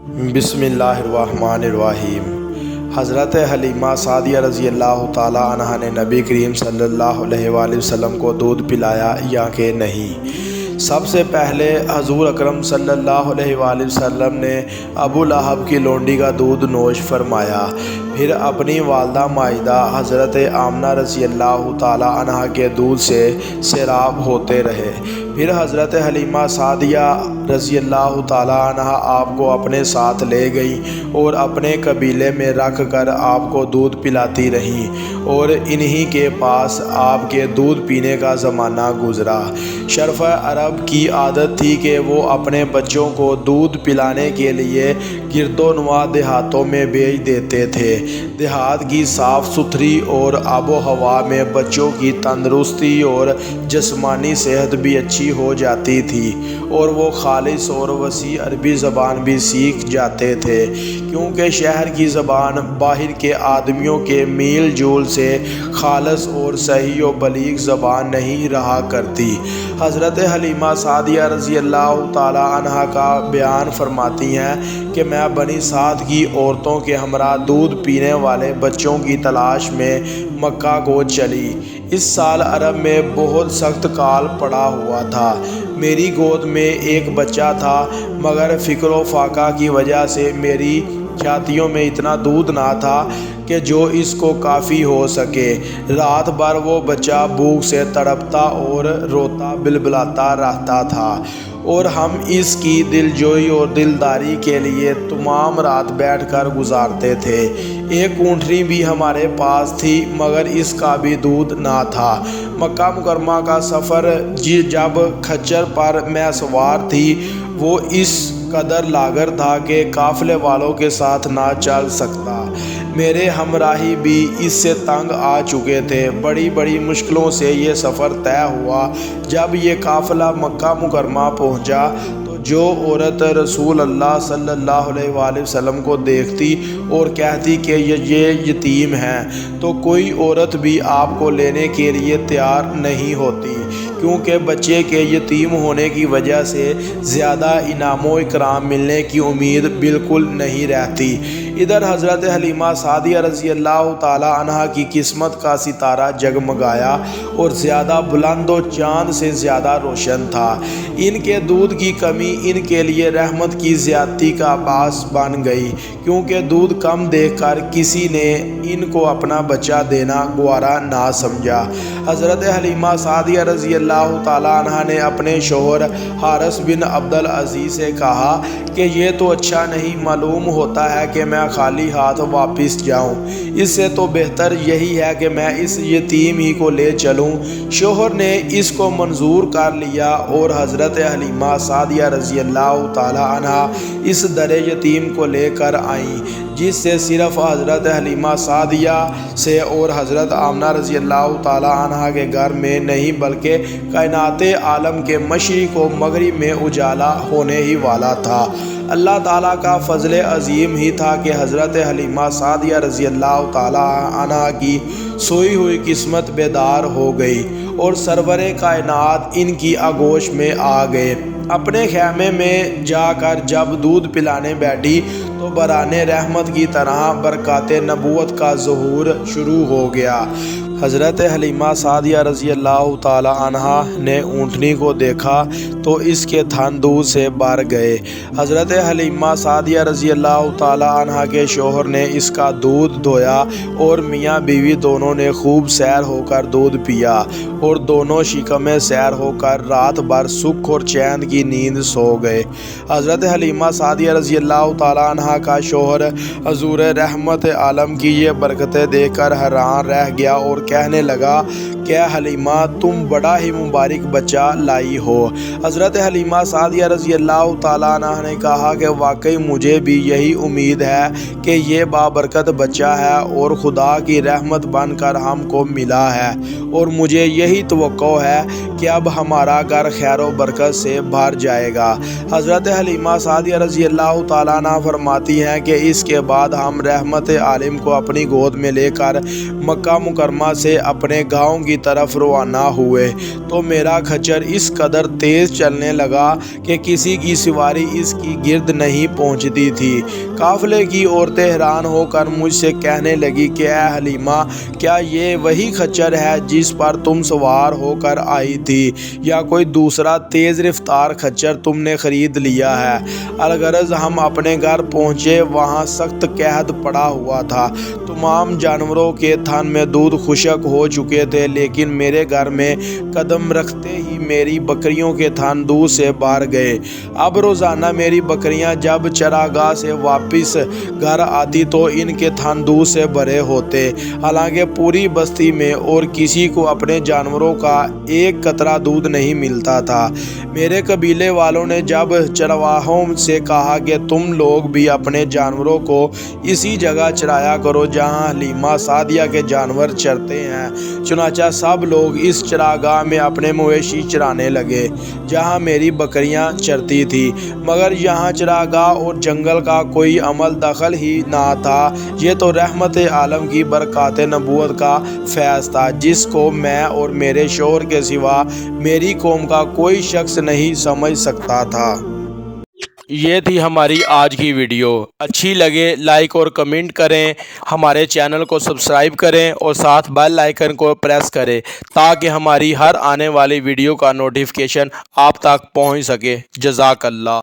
بسم اللہ الرحمن الرحیم۔ حضرت حلیمہ سعدیہ رضی اللہ تعالیٰ عنہ نے نبی کریم صلی اللہ علیہ وآلہ وسلم کو دودھ پلایا یا کہ نہیں؟ سب سے پہلے حضور اکرم صلی اللہ علیہ وآلہ وسلم نے ابو لہب کی لونڈی کا دودھ نوش فرمایا، پھر اپنی والدہ ماجدہ حضرت آمنہ رضی اللہ تعالیٰ عنہ کے دودھ سے سیراب ہوتے رہے، پھر حضرت حلیمہ سعدیہ رضی اللہ تعالیٰ عنہ آپ کو اپنے ساتھ لے گئیں اور اپنے قبیلے میں رکھ کر آپ کو دودھ پلاتی رہیں، اور انہی کے پاس آپ کے دودھ پینے کا زمانہ گزرا۔ شرف عرب کی عادت تھی کہ وہ اپنے بچوں کو دودھ پلانے کے لیے گرد و نواح دیہاتوں میں بھیج دیتے تھے۔ دیہات کی صاف ستھری اور آب و ہوا میں بچوں کی تندرستی اور جسمانی صحت بھی اچھی ہو جاتی تھی، اور وہ خالص اور وسیع عربی زبان بھی سیکھ جاتے تھے، کیونکہ شہر کی زبان باہر کے آدمیوں کے میل جول سے خالص اور صحیح و بلیغ زبان نہیں رہا کرتی۔ حضرت حلیمہ سعدیہ رضی اللہ تعالیٰ عنہ کا بیان فرماتی ہیں کہ میں بنی سعد کی عورتوں کے ہمراہ دودھ پینے والے بچوں کی تلاش میں مکہ کو چلی۔ اس سال عرب میں بہت سخت کال پڑا ہوا تھا۔ میری گود میں ایک بچہ تھا، مگر فکر و فاقہ کی وجہ سے میری چھاتیوں میں اتنا دودھ نہ تھا کہ جو اس کو کافی ہو سکے۔ رات بھر وہ بچہ بھوک سے تڑپتا اور روتا بلبلاتا رہتا تھا، اور ہم اس کی دلجوئی اور دلداری کے لیے تمام رات بیٹھ کر گزارتے تھے۔ ایک اونٹنی بھی ہمارے پاس تھی، مگر اس کا بھی دودھ نہ تھا۔ مکہ مکرمہ کا سفر جب کھچر پر میں سوار تھی، وہ اس قدر لاغر تھا کہ قافلے والوں کے ساتھ نہ چل سکتا۔ میرے ہمراہی بھی اس سے تنگ آ چکے تھے۔ بڑی بڑی مشکلوں سے یہ سفر طے ہوا۔ جب یہ قافلہ مکہ مکرمہ پہنچا تو جو عورت رسول اللہ صلی اللہ علیہ وآلہ وسلم کو دیکھتی اور کہتی کہ یہ یتیم ہیں، تو کوئی عورت بھی آپ کو لینے کے لیے تیار نہیں ہوتی، کیونکہ بچے کے یتیم ہونے کی وجہ سے زیادہ انعام و اکرام ملنے کی امید بالکل نہیں رہتی۔ ادھر حضرت حلیمہ سعدیہ رضی اللہ تعالیٰ عنہ کی قسمت کا ستارہ جگمگایا اور زیادہ بلند و چاند سے زیادہ روشن تھا۔ ان کے دودھ کی کمی ان کے لیے رحمت کی زیادتی کا باعث بن گئی، کیونکہ دودھ کم دیکھ کر کسی نے ان کو اپنا بچہ دینا گوارا نہ سمجھا۔ حضرت حلیمہ سعدیہ رضی اللہ تعالیٰ عنہ نے اپنے شوہر حارث بن عبد العزیز سے کہا کہ یہ تو اچھا نہیں معلوم ہوتا ہے کہ میں خالی ہاتھ واپس جاؤں، اس سے تو بہتر یہی ہے کہ میں اس یتیم ہی کو لے چلوں۔ شوہر نے اس کو منظور کر لیا اور حضرت حلیمہ سعدیہ رضی اللہ تعالیٰ عنہ اس در یتیم کو لے کر آئیں، جس سے صرف حضرت حلیمہ سعدیہ سے اور حضرت آمنہ رضی اللہ تعالیٰ عنہ کے گھر میں نہیں بلکہ کائنات عالم کے مشرق و مغرب میں اجالا ہونے ہی والا تھا۔ اللہ تعالیٰ کا فضل عظیم ہی تھا کہ حضرت حلیمہ سعدیہ رضی اللہ تعالیٰ عنہ کی سوئی ہوئی قسمت بیدار ہو گئی اور سرور کائنات ان کی آغوش میں آ گئے۔ اپنے خیمے میں جا کر جب دودھ پلانے بیٹھی تو برانے رحمت کی طرح برکات نبوت کا ظہور شروع ہو گیا۔ حضرت حلیمہ سعدیہ رضی اللہ تعالیٰ عنہ نے اونٹنی کو دیکھا تو اس کے تھن دودھ سے بھر گئے۔ حضرت حلیمہ سعدیہ رضی اللہ تعالیٰ عنہ کے شوہر نے اس کا دودھ دھویا اور میاں بیوی دونوں نے خوب سیر ہو کر دودھ پیا، اور دونوں شکم سیر ہو کر رات بھر سکھ اور چین کی نیند سو گئے۔ حضرت حلیمہ سعدیہ رضی اللہ تعالیٰ عنہ کا شوہر حضور رحمت عالم کی یہ برکتیں دیکھ کر حیران رہ گیا اور کہنے لگا کہ حلیمہ تم بڑا ہی مبارک بچہ لائی ہو۔ حضرت حلیمہ سعدیہ رضی اللہ تعالیٰ عنہ نے کہا کہ واقعی مجھے بھی یہی امید ہے کہ یہ بابرکت بچہ ہے اور خدا کی رحمت بن کر ہم کو ملا ہے، اور مجھے یہی توقع ہے کہ اب ہمارا گھر خیر و برکت سے بھر جائے گا۔ حضرت حلیمہ سعدیہ رضی اللہ تعالیٰ عنہ فرماتی ہیں کہ اس کے بعد ہم رحمت عالم کو اپنی گود میں لے کر مکہ مکرمہ سے اپنے گاؤں کی طرف روانہ ہوئے تو میرا کھچر اس قدر تیز چلنے لگا کہ کسی کی سواری اس کی گرد نہیں پہنچتی تھی۔ قافلے کی عورتیں حیران ہو کر مجھ سے کہنے لگی کہ اے حلیمہ، کیا یہ وہی کھچر ہے جس پر تم سوار ہو کر آئی تھی، یا کوئی دوسرا تیز رفتار کھچر تم نے خرید لیا ہے؟ الغرض ہم اپنے گھر پہنچے، وہاں سخت قحط پڑا ہوا تھا۔ تمام جانوروں کے تھن میں دودھ خشک ہو چکے تھے، لیکن میرے گھر میں قدم رکھتے ہی میری بکریوں کے تھن دودھ سے بھر گئے۔ اب روزانہ میری بکریاں جب چراگاہ سے واپس گھر آتی تو ان کے تھن دودھ سے بھرے ہوتے، حالانکہ پوری بستی میں اور کسی کو اپنے جانوروں کا ایک قطرہ دودھ نہیں ملتا تھا۔ میرے قبیلے والوں نے جب چرواہوں سے کہا کہ تم لوگ بھی اپنے جانوروں کو اسی جگہ چرایا کرو جہاں حلیمہ سعدیہ کے جانور چرتے ہیں، چنانچہ سب لوگ اس چراگاہ میں اپنے مویشی چرانے لگے جہاں میری بکریاں چرتی تھیں، مگر یہاں چراگاہ اور جنگل کا کوئی عمل دخل ہی نہ تھا۔ یہ تو رحمت عالم کی برکات نبوت کا فیض تھا جس کو میں اور میرے شوہر کے سوا میری قوم کا کوئی شخص نہیں سمجھ سکتا تھا۔ یہ تھی ہماری آج کی ویڈیو۔ اچھی لگے لائک اور کمنٹ کریں، ہمارے چینل کو سبسکرائب کریں اور ساتھ بیل آئیکن کو پریس کریں تاکہ ہماری ہر آنے والی ویڈیو کا نوٹیفیکیشن آپ تک پہنچ سکے۔ جزاک اللہ۔